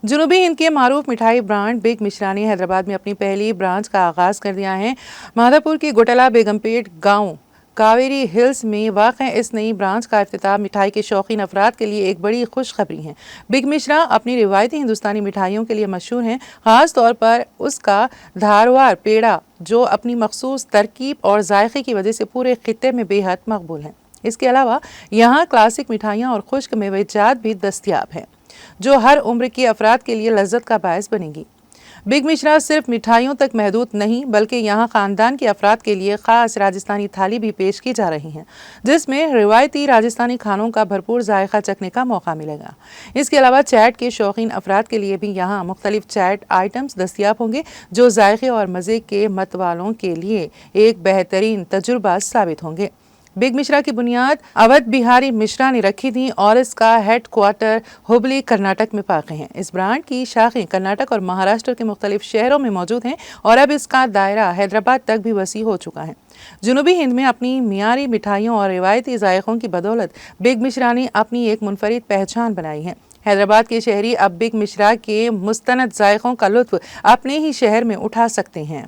جنوبی ہند کے معروف مٹھائی برانڈ بگ مشرا نے حیدرآباد میں اپنی پہلی برانچ کا آغاز کر دیا ہے۔ مادھاپور کی گٹلا بیگم پیٹ گاؤں کاویری ہلز میں واقع اس نئی برانچ کا افتتاح مٹھائی کے شوقین افراد کے لیے ایک بڑی خوشخبری ہے۔ بگ مشرا اپنی روایتی ہندوستانی مٹھائیوں کے لیے مشہور ہیں، خاص طور پر اس کا دھاروار پیڑا جو اپنی مخصوص ترکیب اور ذائقے کی وجہ سے پورے خطے میں بے حد مقبول ہے۔ اس کے علاوہ یہاں کلاسک مٹھائیاں اور خشک میوہ جات بھی دستیاب ہیں جو ہر عمر کے افراد کے لیے لذت کا باعث بنے گی۔ بگ مشرا صرف مٹھائیوں تک محدود نہیں بلکہ یہاں خاندان کے افراد کے لیے خاص راجستھانی تھالی بھی پیش کی جا رہی ہیں، جس میں روایتی راجستھانی کھانوں کا بھرپور ذائقہ چکھنے کا موقع ملے گا۔ اس کے علاوہ چیٹ کے شوقین افراد کے لیے بھی یہاں مختلف چیٹ آئٹمز دستیاب ہوں گے جو ذائقے اور مزے کے متوالوں کے لیے ایک بہترین تجربہ ثابت ہوں گے۔ بگ مشرا کی بنیاد اودھ بہاری مشرا نے رکھی تھی اور اس کا ہیڈ کوارٹر ہبلی کرناٹک میں واقع ہے۔ اس برانڈ کی شاخیں کرناٹک اور مہاراشٹر کے مختلف شہروں میں موجود ہیں اور اب اس کا دائرہ حیدرآباد تک بھی وسیع ہو چکا ہے۔ جنوبی ہند میں اپنی معیاری مٹھائیوں اور روایتی ذائقوں کی بدولت بگ مشرا نے اپنی ایک منفرد پہچان بنائی ہے۔ حیدرآباد کے شہری اب بگ مشرا کے مستند ذائقوں کا لطف اپنے ہی شہر میں اٹھا سکتے ہیں۔